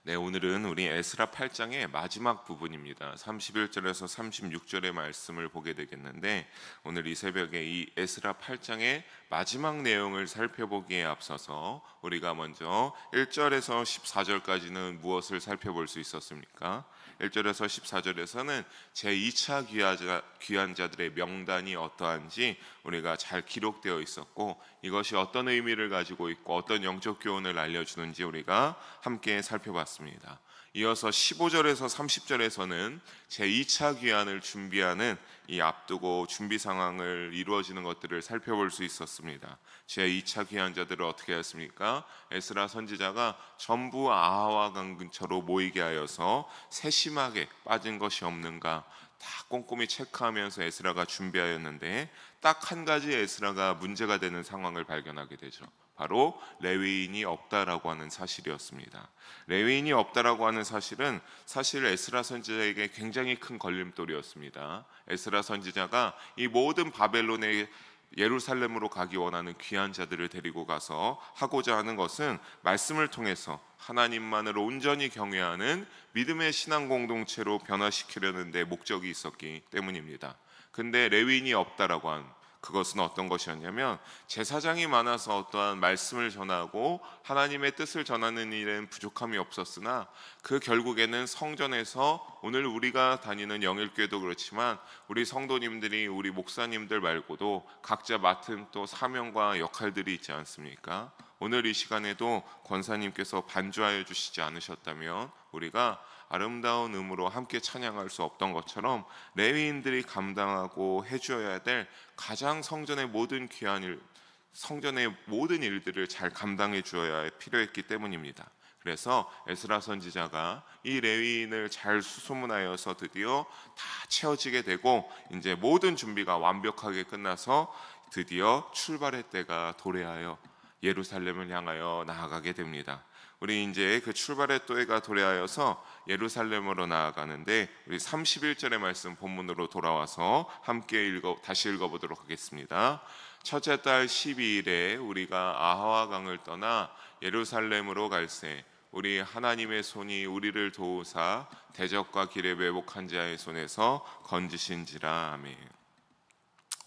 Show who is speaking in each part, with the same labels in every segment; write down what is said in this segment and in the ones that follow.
Speaker 1: 네, 오늘은 우리 에스라 8장의 마지막 부분입니다. 31절에서 36절의 말씀을 보게 되겠는데, 오늘 이 새벽에 이 에스라 8장의 마지막 내용을 살펴보기에 앞서서 우리가 먼저 1절에서 14절까지는 무엇을 살펴볼 수 있었습니까? 1절에서 14절에서는 제2차 귀환자들의 명단이 어떠한지 우리가 잘 기록되어 있었고, 이것이 어떤 의미를 가지고 있고 어떤 영적 교훈을 알려주는지 우리가 함께 살펴봤습니다. 이어서 15절에서 30절에서는 제2차 귀환을 준비하는 이 앞두고 준비 상황을 이루어지는 것들을 살펴볼 수 있었습니다. 제2차 귀환자들을 어떻게 했습니까? 에스라 선지자가 전부 아하와 강 근처로 모이게 하여서 세심하게 빠진 것이 없는가 다 꼼꼼히 체크하면서 에스라가 준비하였는데, 딱 한 가지 에스라가 문제가 되는 상황을 발견하게 되죠. 바로 레위인이 없다라고 하는 사실이었습니다. 레위인이 없다라고 하는 사실은 사실 에스라 선지자에게 굉장히 큰 걸림돌이었습니다. 에스라 선지자가 이 모든 바벨론의 예루살렘으로 가기 원하는 귀한 자들을 데리고 가서 하고자 하는 것은 말씀을 통해서 하나님만을 온전히 경외하는 믿음의 신앙 공동체로 변화시키려는 데 목적이 있었기 때문입니다. 근데 레위인이 없다라고 한 그것은 어떤 것이었냐면, 제사장이 많아서 어떠한 말씀을 전하고 하나님의 뜻을 전하는 일엔 부족함이 없었으나 그 결국에는 성전에서 오늘 우리가 다니는 영일교회도 그렇지만 우리 성도님들이 우리 목사님들 말고도 각자 맡은 또 사명과 역할들이 있지 않습니까? 오늘 이 시간에도 권사님께서 반주하여 주시지 않으셨다면 우리가 아름다운 음으로 함께 찬양할 수 없던 것처럼 레위인들이 감당하고 해주어야 될 가장 성전의 모든 귀한 일, 성전의 모든 일들을 잘 감당해 주어야 필요했기 때문입니다. 그래서 에스라 선지자가 이 레위인을 잘 수소문하여서 드디어 다 채워지게 되고, 이제 모든 준비가 완벽하게 끝나서 드디어 출발의 때가 도래하여 예루살렘을 향하여 나아가게 됩니다. 우리 이제 그 출발의 때가 도래하여서 예루살렘으로 나아가는데, 우리 31절의 말씀 본문으로 돌아와서 함께 다시 읽어보도록 하겠습니다. 첫째 달 12일에 우리가 아하와 강을 떠나 예루살렘으로 갈새 우리 하나님의 손이 우리를 도우사 대적과 길에 매복한 자의 손에서 건지신지라. 아멘.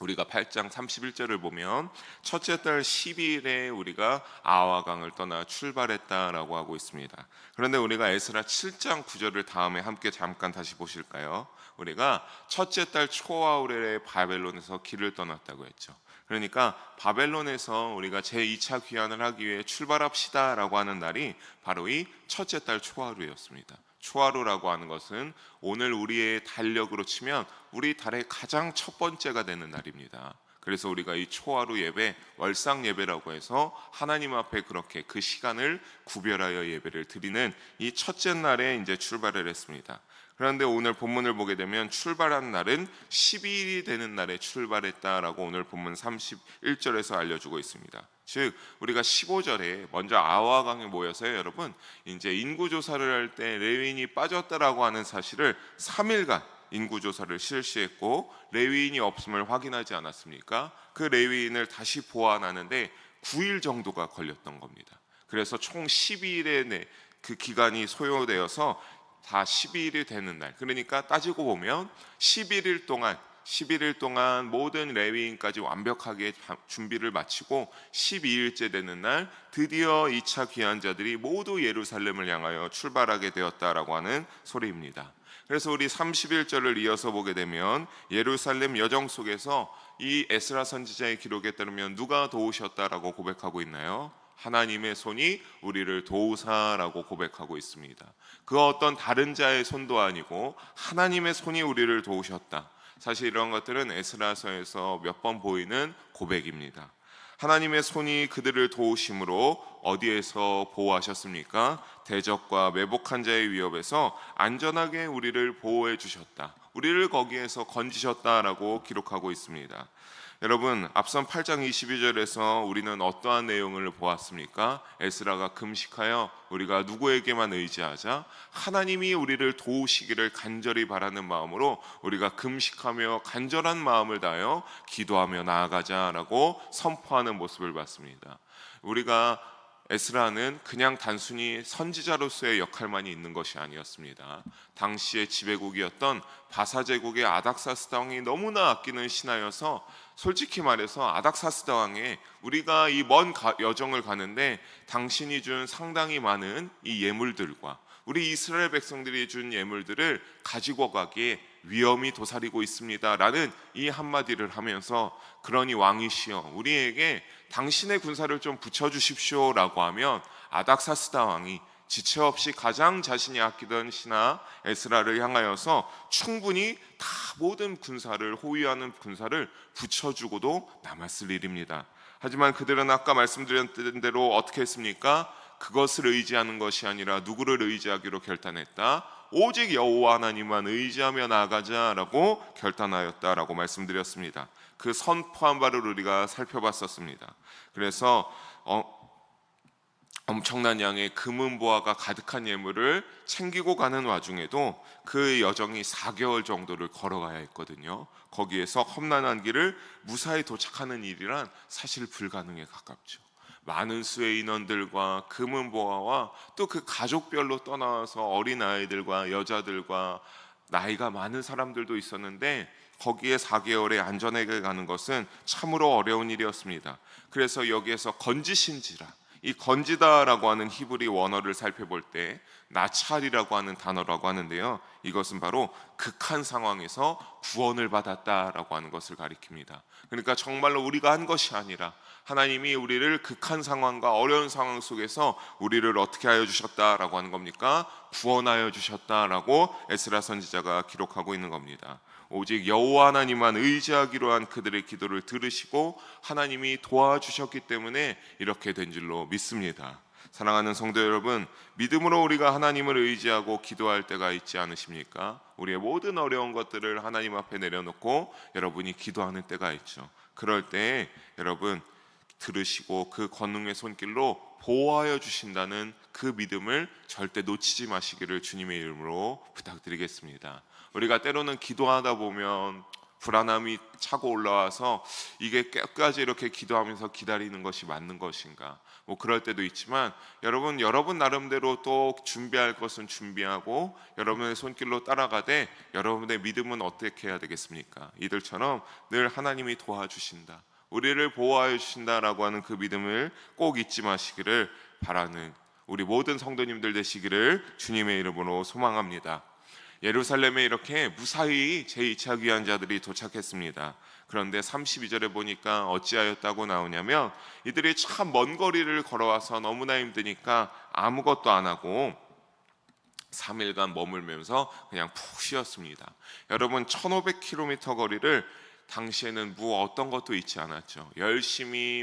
Speaker 1: 우리가 8장 31절을 보면 첫째 달 12일에 우리가 아하와 강을 떠나 출발했다라고 하고 있습니다. 그런데 우리가 에스라 7장 9절을 다음에 함께 잠깐 다시 보실까요? 우리가 첫째 달 초하울에 바벨론에서 길을 떠났다고 했죠. 그러니까 바벨론에서 우리가 제2차 귀환을 하기 위해 출발합시다 라고 하는 날이 바로 이 첫째 달 초하루였습니다. 초하루라고 하는 것은 오늘 우리의 달력으로 치면 우리 달의 가장 첫 번째가 되는 날입니다. 그래서 우리가 이 초하루 예배, 월상 예배라고 해서 하나님 앞에 그렇게 그 시간을 구별하여 예배를 드리는 이 첫째 날에 이제 출발을 했습니다. 그런데 오늘 본문을 보게 되면 출발한 날은 12일이 되는 날에 출발했다라고 오늘 본문 31절에서 알려주고 있습니다. 즉 우리가 15절에 먼저 아하와 강에 모여서요, 여러분 이제 인구조사를 할 때 레위인이 빠졌다라고 하는 사실을 3일간 인구조사를 실시했고 레위인이 없음을 확인하지 않았습니까? 그 레위인을 다시 보완하는데 9일 정도가 걸렸던 겁니다. 그래서 총 12일의 그 기간이 소요되어서 다 12일이 되는 날, 그러니까 따지고 보면 11일 동안 모든 레위인까지 완벽하게 준비를 마치고 12일째 되는 날 드디어 2차 귀환자들이 모두 예루살렘을 향하여 출발하게 되었다라고 하는 소리입니다. 그래서 우리 31절을 이어서 보게 되면 예루살렘 여정 속에서 이 에스라 선지자의 기록에 따르면 누가 도우셨다라고 고백하고 있나요? 하나님의 손이 우리를 도우사라고 고백하고 있습니다. 그 어떤 다른 자의 손도 아니고 하나님의 손이 우리를 도우셨다. 사실 이런 것들은 에스라서에서 몇 번 보이는 고백입니다. 하나님의 손이 그들을 도우심으로 어디에서 보호하셨습니까? 대적과 매복한 자의 위협에서 안전하게 우리를 보호해 주셨다. 우리를 거기에서 건지셨다라고 기록하고 있습니다. 여러분, 앞선 8장 22절에서 우리는 어떠한 내용을 보았습니까? 에스라가 금식하여 우리가 누구에게만 의지하자? 하나님이 우리를 도우시기를 간절히 바라는 마음으로 우리가 금식하며 간절한 마음을 다하여 기도하며 나아가자라고 선포하는 모습을 봤습니다. 우리가 에스라는 그냥 단순히 선지자로서의 역할만이 있는 것이 아니었습니다. 당시의 지배국이었던 바사 제국의 아닥사스다 왕이 너무나 아끼는 신하여서 솔직히 말해서 아닥사스다 왕에 우리가 이 먼 여정을 가는데 당신이 준 상당히 많은 이 예물들과 우리 이스라엘 백성들이 준 예물들을 가지고 가기에 위험이 도사리고 있습니다 라는 이 한마디를 하면서, 그러니 왕이시여 우리에게 당신의 군사를 좀 붙여주십시오 라고 하면 아닥사스다 왕이 지체 없이 가장 자신이 아끼던 신하 에스라를 향하여서 충분히 다 모든 군사를, 호위하는 군사를 붙여주고도 남았을 일입니다. 하지만 그들은 아까 말씀드렸던 대로 어떻게 했습니까? 그것을 의지하는 것이 아니라 누구를 의지하기로 결단했다? 오직 여호와 하나님만 의지하며 나아가자라고 결단하였다라고 말씀드렸습니다. 그 선포한 바를 우리가 살펴봤었습니다. 그래서 엄청난 양의 금은보화가 가득한 예물을 챙기고 가는 와중에도 그 여정이 4개월 정도를 걸어가야 했거든요. 거기에서 험난한 길을 무사히 도착하는 일이란 사실 불가능에 가깝죠. 많은 수의 인원들과 금은보화와 또 그 가족별로 떠나와서 어린아이들과 여자들과 나이가 많은 사람들도 있었는데 거기에 4개월의 안전하게 가는 것은 참으로 어려운 일이었습니다. 그래서 여기에서 건지신지라, 이 건지다라고 하는 히브리 원어를 살펴볼 때 나찰이라고 하는 단어라고 하는데요, 이것은 바로 극한 상황에서 구원을 받았다라고 하는 것을 가리킵니다. 그러니까 정말로 우리가 한 것이 아니라 하나님이 우리를 극한 상황과 어려운 상황 속에서 우리를 어떻게 하여 주셨다라고 하는 겁니까? 구원하여 주셨다라고 에스라 선지자가 기록하고 있는 겁니다. 오직 여호와 하나님만 의지하기로 한 그들의 기도를 들으시고 하나님이 도와주셨기 때문에 이렇게 된 줄로 믿습니다. 사랑하는 성도 여러분, 믿음으로 우리가 하나님을 의지하고 기도할 때가 있지 않으십니까? 우리의 모든 어려운 것들을 하나님 앞에 내려놓고 여러분이 기도하는 때가 있죠. 그럴 때 여러분 들으시고 그 권능의 손길로 보호하여 주신다는 그 믿음을 절대 놓치지 마시기를 주님의 이름으로 부탁드리겠습니다. 우리가 때로는 기도하다 보면 불안함이 차고 올라와서 이게 끝까지 이렇게 기도하면서 기다리는 것이 맞는 것인가, 뭐 그럴 때도 있지만 여러분 나름대로 또 준비할 것은 준비하고 여러분의 손길로 따라가되 여러분의 믿음은 어떻게 해야 되겠습니까? 이들처럼 늘 하나님이 도와주신다, 우리를 보호하여 주신다라고 하는 그 믿음을 꼭 잊지 마시기를 바라는 우리 모든 성도님들 되시기를 주님의 이름으로 소망합니다. 예루살렘에 이렇게 무사히 제2차 귀환자들이 도착했습니다. 그런데 32절에 보니까 어찌하였다고 나오냐면 이들이 참 먼 거리를 걸어와서 너무나 힘드니까 아무것도 안 하고 3일간 머물면서 그냥 푹 쉬었습니다. 여러분 1500km 거리를 당시에는 어떤 것도 있지 않았죠. 열심히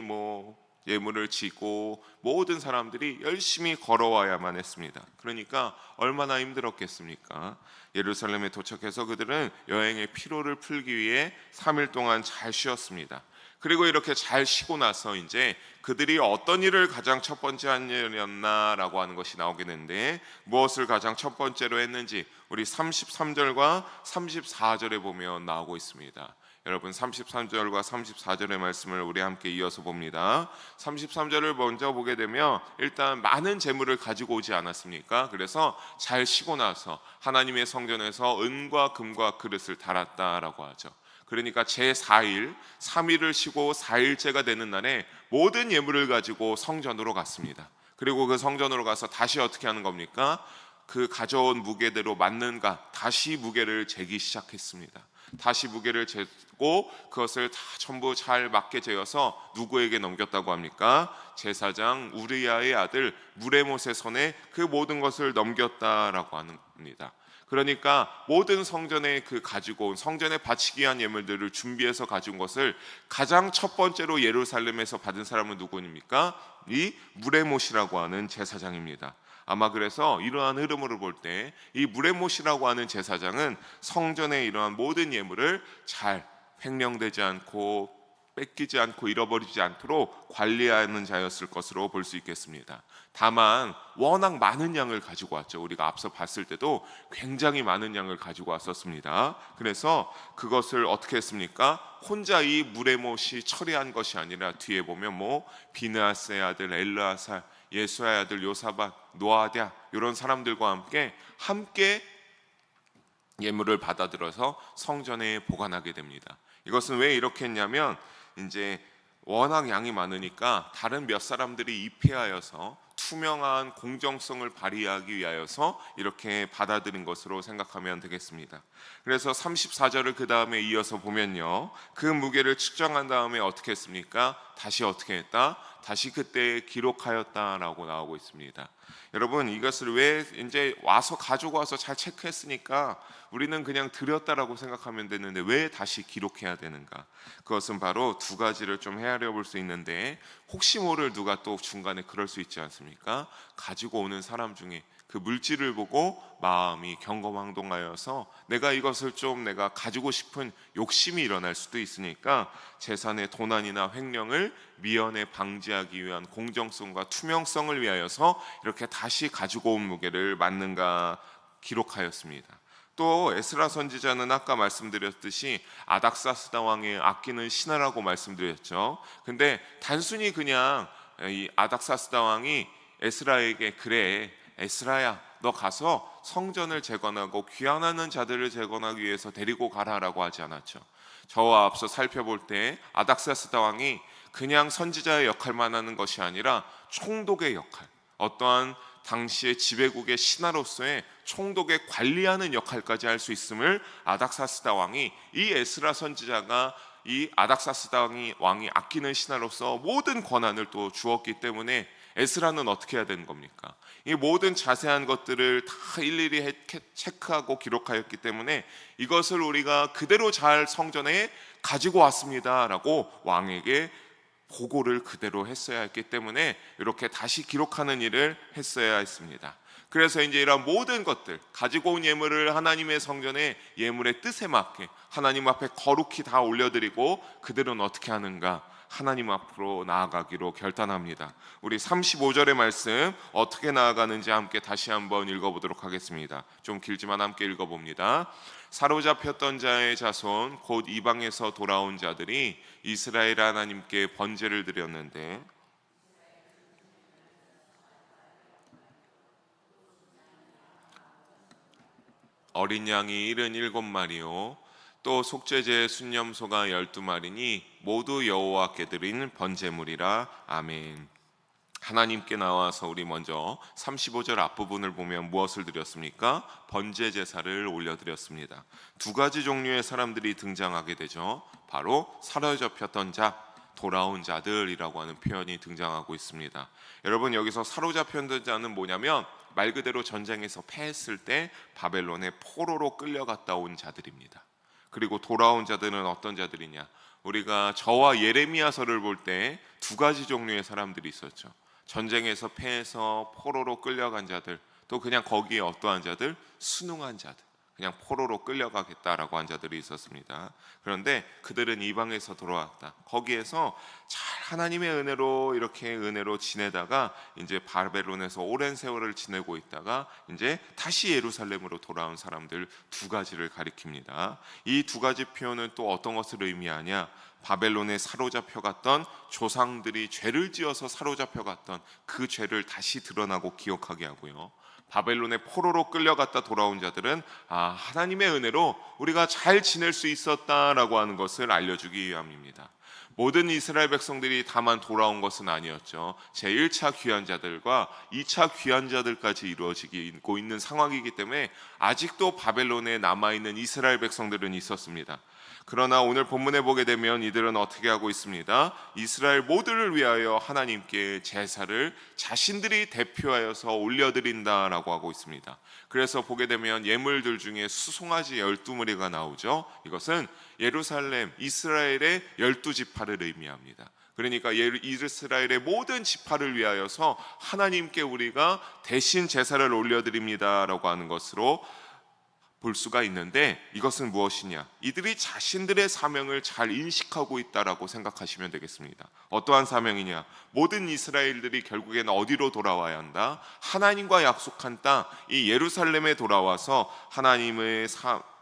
Speaker 1: 예물을 지고 모든 사람들이 열심히 걸어와야만 했습니다. 그러니까 얼마나 힘들었겠습니까? 예루살렘에 도착해서 그들은 여행의 피로를 풀기 위해 3일 동안 잘 쉬었습니다. 그리고 이렇게 잘 쉬고 나서 이제 그들이 어떤 일을 가장 첫 번째 한 일이었나라고 하는 것이 나오게 되는데, 무엇을 가장 첫 번째로 했는지 우리 33절과 34절에 보면 나오고 있습니다. 여러분 33절과 34절의 말씀을 우리 함께 이어서 봅니다. 33절을 먼저 보게 되면 일단 많은 재물을 가지고 오지 않았습니까? 그래서 잘 쉬고 나서 하나님의 성전에서 은과 금과 그릇을 달았다라고 하죠. 그러니까 제4일, 3일을 쉬고 4일째가 되는 날에 모든 예물을 가지고 성전으로 갔습니다. 그리고 그 성전으로 가서 다시 어떻게 하는 겁니까? 그 가져온 무게대로 맞는가 다시 무게를 재기 시작했습니다. 다시 무게를 재고 그것을 다 전부 잘 맞게 재어서 누구에게 넘겼다고 합니까? 제사장 우리야의 아들 무레못의 손에 그 모든 것을 넘겼다라고 합니다. 그러니까 모든 성전에 가지고 온 성전에 바치기 위한 예물들을 준비해서 가져온 것을 가장 첫 번째로 예루살렘에서 받은 사람은 누구입니까? 이 무레못이라고 하는 제사장입니다. 아마 그래서 이러한 흐름으로 볼 때 이 무레못이라고 하는 제사장은 성전의 이러한 모든 예물을 잘 횡령되지 않고 뺏기지 않고 잃어버리지 않도록 관리하는 자였을 것으로 볼 수 있겠습니다. 다만 워낙 많은 양을 가지고 왔죠. 우리가 앞서 봤을 때도 굉장히 많은 양을 가지고 왔었습니다. 그래서 그것을 어떻게 했습니까? 혼자 이 무레못이 처리한 것이 아니라 뒤에 보면 비느하스의 아들 엘르아살, 예수아의 아들 요사밧, 노아랴 이런 사람들과 함께 예물을 받아들여서 성전에 보관하게 됩니다. 이것은 왜 이렇게 했냐면 이제 워낙 양이 많으니까 다른 몇 사람들이 입회하여서 투명한 공정성을 발휘하기 위하여서 이렇게 받아들인 것으로 생각하면 되겠습니다. 그래서 34절을 그 다음에 이어서 보면요, 그 무게를 측정한 다음에 어떻게 했습니까? 다시 어떻게 했다? 다시 그때 기록하였다라고 나오고 있습니다. 여러분, 이것을 왜 이제 가지고 와서 잘 체크했으니까 우리는 그냥 드렸다라고 생각하면 되는데 왜 다시 기록해야 되는가? 그것은 바로 두 가지를 좀 헤아려 볼 수 있는데, 혹시 모를 누가 또 중간에 그럴 수 있지 않습니까? 가지고 오는 사람 중에 그 물질을 보고 마음이 경거망동하여서 내가 가지고 싶은 욕심이 일어날 수도 있으니까 재산의 도난이나 횡령을 미연에 방지하기 위한 공정성과 투명성을 위하여서 이렇게 다시 가지고 온 무게를 맞는가 기록하였습니다. 또 에스라 선지자는 아까 말씀드렸듯이 아닥사스다 왕의 아끼는 신하라고 말씀드렸죠. 근데 단순히 그냥 이 아닥사스다 왕이 에스라에게 그래 에스라야 너 가서 성전을 재건하고 귀환하는 자들을 재건하기 위해서 데리고 가라라고 하지 않았죠. 저와 앞서 살펴볼 때 아닥사스다 왕이 그냥 선지자의 역할만 하는 것이 아니라 총독의 역할, 어떠한 당시의 지배국의 신하로서의 총독의 관리하는 역할까지 할 수 있음을 아닥사스다 왕이, 이 에스라 선지자가 이 아닥사스다 왕이 아끼는 신하로서 모든 권한을 또 주었기 때문에 에스라는 어떻게 해야 되는 겁니까? 이 모든 자세한 것들을 다 일일이 체크하고 기록하였기 때문에 이것을 우리가 그대로 잘 성전에 가지고 왔습니다라고 왕에게 보고를 그대로 했어야 했기 때문에 이렇게 다시 기록하는 일을 했어야 했습니다. 그래서 이제 이런 모든 것들, 가지고 온 예물을 하나님의 성전에 예물의 뜻에 맞게 하나님 앞에 거룩히 다 올려드리고 그들은 어떻게 하는가? 하나님 앞으로 나아가기로 결단합니다. 우리 35절의 말씀 어떻게 나아가는지 함께 다시 한번 읽어보도록 하겠습니다. 좀 길지만 함께 읽어봅니다. 사로잡혔던 자의 자손 곧 이방에서 돌아온 자들이 이스라엘 하나님께 번제를 드렸는데 어린 양이 77마리요 또 속죄제 순념소가 12마리니 모두 여호와께 드린 번제물이라. 아멘. 하나님께 나와서 우리 먼저 35절 앞부분을 보면 무엇을 드렸습니까? 번제 제사를 올려드렸습니다. 두 가지 종류의 사람들이 등장하게 되죠. 바로 사로잡혔던 자, 돌아온 자들이라고 하는 표현이 등장하고 있습니다. 여러분, 여기서 사로잡혔던 자는 뭐냐면 말 그대로 전쟁에서 패했을 때 바벨론의 포로로 끌려갔다 온 자들입니다. 그리고 돌아온 자들은 어떤 자들이냐? 우리가 저와 예레미야서를 볼 때 두 가지 종류의 사람들이 있었죠. 전쟁에서 패해서 포로로 끌려간 자들, 또 그냥 거기에 어떠한 자들? 순응한 자들, 그냥 포로로 끌려가겠다라고 한 자들이 있었습니다. 그런데 그들은 이방에서 돌아왔다. 거기에서 잘 하나님의 은혜로 이렇게 은혜로 지내다가 이제 바벨론에서 오랜 세월을 지내고 있다가 이제 다시 예루살렘으로 돌아온 사람들 두 가지를 가리킵니다. 이 두 가지 표현은 또 어떤 것을 의미하냐? 바벨론에 사로잡혀 갔던 조상들이 죄를 지어서 사로잡혀 갔던 그 죄를 다시 드러나고 기억하게 하고요, 바벨론의 포로로 끌려갔다 돌아온 자들은 하나님의 은혜로 우리가 잘 지낼 수 있었다라고 하는 것을 알려주기 위함입니다. 모든 이스라엘 백성들이 다만 돌아온 것은 아니었죠. 제1차 귀환자들과 2차 귀환자들까지 이루어지고 있는 상황이기 때문에 아직도 바벨론에 남아있는 이스라엘 백성들은 있었습니다. 그러나 오늘 본문에 보게 되면 이들은 어떻게 하고 있습니다. 이스라엘 모두를 위하여 하나님께 제사를 자신들이 대표하여서 올려드린다라고 하고 있습니다. 그래서 보게 되면 예물들 중에 수송아지 12마리가 나오죠. 이것은 예루살렘, 이스라엘의 12지파를 의미합니다. 그러니까 이스라엘의 모든 지파를 위하여서 하나님께 우리가 대신 제사를 올려드립니다라고 하는 것으로 볼 수가 있는데, 이것은 무엇이냐? 이들이 자신들의 사명을 잘 인식하고 있다라고 생각하시면 되겠습니다. 어떠한 사명이냐? 모든 이스라엘들이 결국에는 어디로 돌아와야 한다? 하나님과 약속한 땅, 이 예루살렘에 돌아와서 하나님의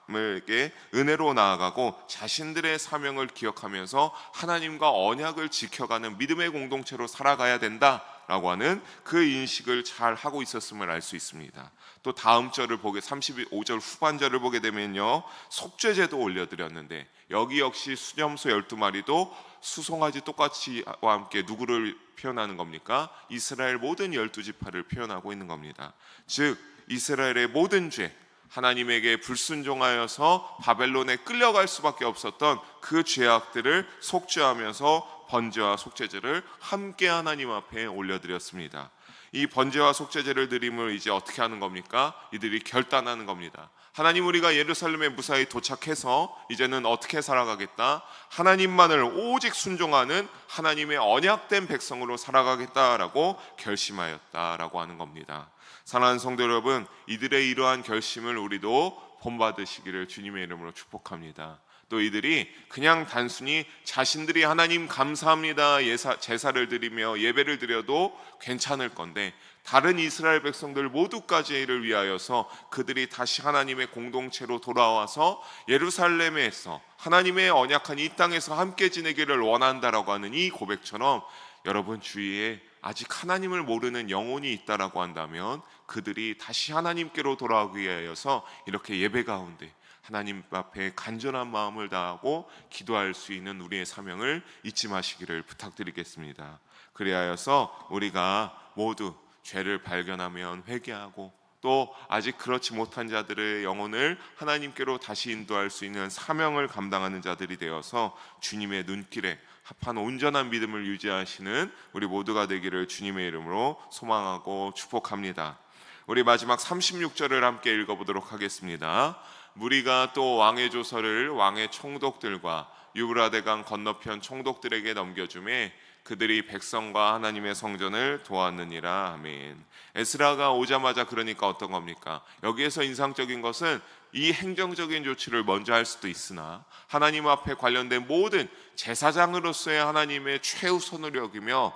Speaker 1: 에게 은혜로 나아가고 자신들의 사명을 기억하면서 하나님과 언약을 지켜가는 믿음의 공동체로 살아가야 된다. 라고 하는 그 인식을 잘 하고 있었음을 알 수 있습니다. 또 다음 절을 보게 35절 후반절을 보게 되면요, 속죄제도 올려드렸는데 여기 역시 수염소 12마리도 수송아지 똑같이와 함께 누구를 표현하는 겁니까? 이스라엘 모든 12지파를 표현하고 있는 겁니다. 즉 이스라엘의 모든 죄, 하나님에게 불순종하여서 바벨론에 끌려갈 수밖에 없었던 그 죄악들을 속죄하면서 번제와 속죄제를 함께 하나님 앞에 올려드렸습니다. 이 번제와 속죄제를 드림을 이제 어떻게 하는 겁니까? 이들이 결단하는 겁니다. 하나님, 우리가 예루살렘에 무사히 도착해서 이제는 어떻게 살아가겠다? 하나님만을 오직 순종하는 하나님의 언약된 백성으로 살아가겠다라고 결심하였다라고 하는 겁니다. 사랑하는 성도 여러분, 이들의 이러한 결심을 우리도 본받으시기를 주님의 이름으로 축복합니다. 또 이들이 그냥 단순히 자신들이 하나님 감사합니다 제사를 드리며 예배를 드려도 괜찮을 건데, 다른 이스라엘 백성들 모두까지를 위하여서 그들이 다시 하나님의 공동체로 돌아와서 예루살렘에서 하나님의 언약한 이 땅에서 함께 지내기를 원한다라고 하는 이 고백처럼, 여러분 주위에 아직 하나님을 모르는 영혼이 있다라고 한다면 그들이 다시 하나님께로 돌아오기 위하여서 이렇게 예배 가운데 하나님 앞에 간절한 마음을 다하고 기도할 수 있는 우리의 사명을 잊지 마시기를 부탁드리겠습니다. 그리하여서 우리가 모두 죄를 발견하면 회개하고, 또 아직 그렇지 못한 자들의 영혼을 하나님께로 다시 인도할 수 있는 사명을 감당하는 자들이 되어서 주님의 눈길에 합한 온전한 믿음을 유지하시는 우리 모두가 되기를 주님의 이름으로 소망하고 축복합니다. 우리 마지막 36절을 함께 읽어보도록 하겠습니다. 무리가 또 왕의 조서를 왕의 총독들과 유브라데강 건너편 총독들에게 넘겨주매 그들이 백성과 하나님의 성전을 도왔느니라. 아멘. 에스라가 오자마자 그러니까 어떤 겁니까? 여기에서 인상적인 것은 이 행정적인 조치를 먼저 할 수도 있으나 하나님 앞에 관련된 모든 제사장으로서의 하나님의 최우선을 여기며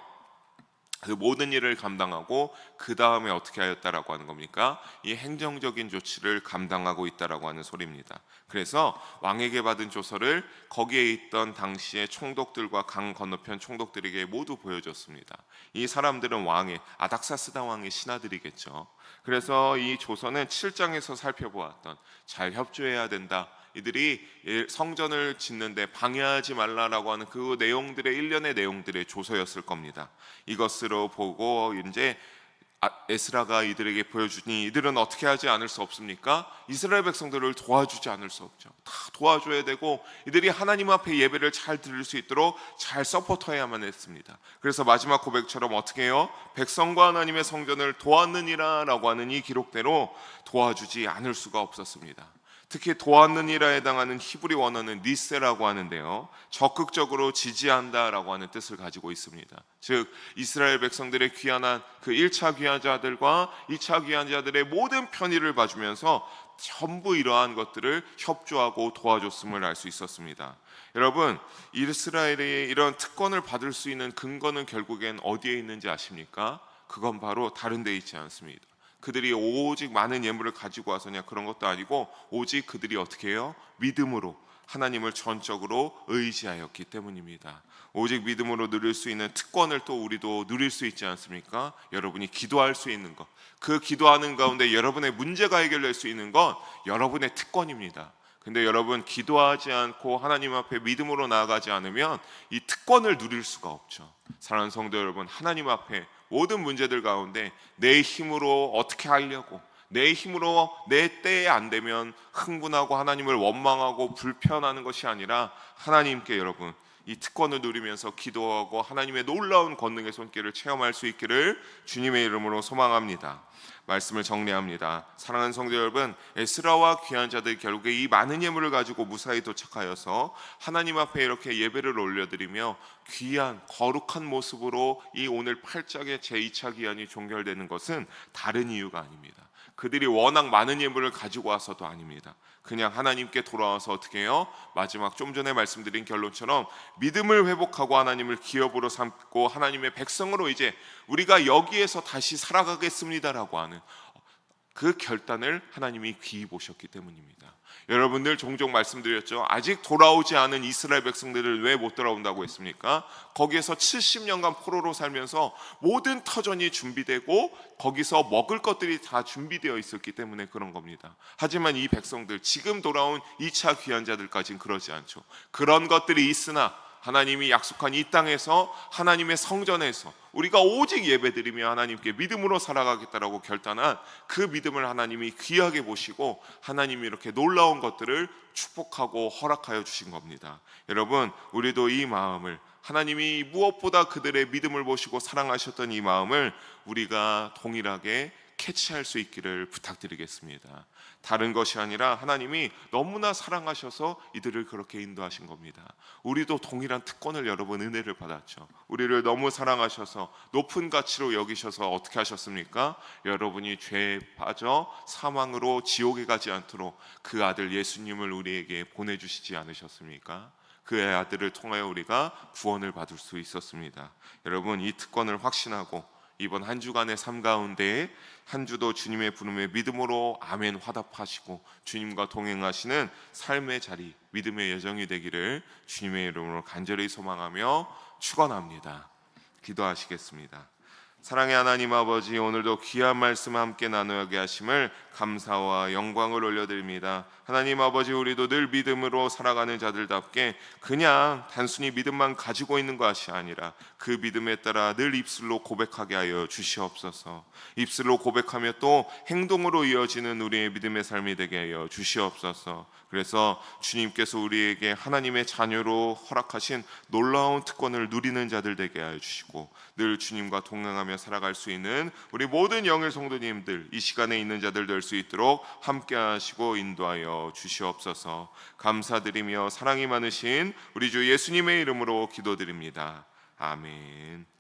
Speaker 1: 그 모든 일을 감당하고 그 다음에 어떻게 하였다라고 하는 겁니까? 이 행정적인 조치를 감당하고 있다라고 하는 소리입니다. 그래서 왕에게 받은 조서를 거기에 있던 당시의 총독들과 강 건너편 총독들에게 모두 보여줬습니다. 이 사람들은 왕의 아닥사스다 왕의 신하들이겠죠. 그래서 이 조서는 7장에서 살펴보았던 잘 협조해야 된다, 이들이 성전을 짓는데 방해하지 말라라고 하는 그 내용들의 일련의 내용들의 조서였을 겁니다. 이것으로 보고 이제 에스라가 이들에게 보여주니 이들은 어떻게 하지 않을 수 없습니까? 이스라엘 백성들을 도와주지 않을 수 없죠. 다 도와줘야 되고 이들이 하나님 앞에 예배를 잘 드릴 수 있도록 잘 서포터해야만 했습니다. 그래서 마지막 고백처럼 어떻게 해요? 백성과 하나님의 성전을 도왔느니라 라고 하는 이 기록대로 도와주지 않을 수가 없었습니다. 특히 도왔느니라에 해당하는 히브리 원어는 니세라고 하는데요, 적극적으로 지지한다라고 하는 뜻을 가지고 있습니다. 즉 이스라엘 백성들의 귀환한 그 1차 귀환자들과 2차 귀환자들의 모든 편의를 봐주면서 전부 이러한 것들을 협조하고 도와줬음을 알 수 있었습니다. 여러분, 이스라엘이 이런 특권을 받을 수 있는 근거는 결국엔 어디에 있는지 아십니까? 그건 바로 다른 데 있지 않습니다. 그들이 오직 많은 예물을 가지고 와서냐, 그런 것도 아니고 오직 그들이 어떻게 해요? 믿음으로 하나님을 전적으로 의지하였기 때문입니다. 오직 믿음으로 누릴 수 있는 특권을 또 우리도 누릴 수 있지 않습니까? 여러분이 기도할 수 있는 것, 그 기도하는 가운데 여러분의 문제가 해결될 수 있는 건 여러분의 특권입니다. 근데 여러분, 기도하지 않고 하나님 앞에 믿음으로 나아가지 않으면 이 특권을 누릴 수가 없죠. 사랑하는 성도 여러분, 하나님 앞에 모든 문제들 가운데 내 힘으로 어떻게 하려고, 내 힘으로 내 때에 안 되면 흥분하고 하나님을 원망하고 불편하는 것이 아니라 하나님께 여러분 이 특권을 누리면서 기도하고 하나님의 놀라운 권능의 손길을 체험할 수 있기를 주님의 이름으로 소망합니다. 말씀을 정리합니다. 사랑하는 성도 여러분, 에스라와 귀한 자들이 결국에 이 많은 예물을 가지고 무사히 도착하여서 하나님 앞에 이렇게 예배를 올려드리며 귀한 거룩한 모습으로 이 오늘 8장의 제2차 기한이 종결되는 것은 다른 이유가 아닙니다. 그들이 워낙 많은 예물을 가지고 와서도 아닙니다. 그냥 하나님께 돌아와서 어떻게 해요? 마지막 좀 전에 말씀드린 결론처럼 믿음을 회복하고 하나님을 기업으로 삼고 하나님의 백성으로 이제 우리가 여기에서 다시 살아가겠습니다라고 하는 그 결단을 하나님이 귀히 보셨기 때문입니다. 여러분들 종종 말씀드렸죠. 아직 돌아오지 않은 이스라엘 백성들을 왜 못 돌아온다고 했습니까? 거기에서 70년간 포로로 살면서 모든 터전이 준비되고 거기서 먹을 것들이 다 준비되어 있었기 때문에 그런 겁니다. 하지만 이 백성들, 지금 돌아온 2차 귀환자들까지는 그러지 않죠. 그런 것들이 있으나 하나님이 약속한 이 땅에서, 하나님의 성전에서 우리가 오직 예배드리며 하나님께 믿음으로 살아가겠다라고 결단한 그 믿음을 하나님이 귀하게 보시고 하나님이 이렇게 놀라운 것들을 축복하고 허락하여 주신 겁니다. 여러분, 우리도 이 마음을, 하나님이 무엇보다 그들의 믿음을 보시고 사랑하셨던 이 마음을 우리가 동일하게 캐치할 수 있기를 부탁드리겠습니다. 다른 것이 아니라 하나님이 너무나 사랑하셔서 이들을 그렇게 인도하신 겁니다. 우리도 동일한 특권을, 여러분, 은혜를 받았죠. 우리를 너무 사랑하셔서 높은 가치로 여기셔서 어떻게 하셨습니까? 여러분이 죄에 빠져 사망으로 지옥에 가지 않도록 그 아들 예수님을 우리에게 보내주시지 않으셨습니까? 그의 아들을 통하여 우리가 구원을 받을 수 있었습니다. 여러분, 이 특권을 확신하고 이번 한 주간의 삶 가운데에 한 주도 주님의 부름에 믿음으로 아멘 화답하시고 주님과 동행하시는 삶의 자리, 믿음의 여정이 되기를 주님의 이름으로 간절히 소망하며 축원합니다. 기도하시겠습니다. 사랑의 하나님 아버지, 오늘도 귀한 말씀 함께 나누게 하심을 감사와 영광을 올려드립니다. 하나님 아버지, 우리도 늘 믿음으로 살아가는 자들답게 그냥 단순히 믿음만 가지고 있는 것이 아니라 그 믿음에 따라 늘 입술로 고백하게 하여 주시옵소서. 입술로 고백하며 또 행동으로 이어지는 우리의 믿음의 삶이 되게 하여 주시옵소서. 그래서 주님께서 우리에게 하나님의 자녀로 허락하신 놀라운 특권을 누리는 자들 되게 하여 주시고 늘 주님과 동행하며 살아갈 수 있는 우리 모든 영일 성도님들, 이 시간에 있는 자들 될 수 있도록 함께 하시고 인도하여 주시옵소서. 감사드리며 사랑이 많으신 우리 주 예수님의 이름으로 기도드립니다. 아멘.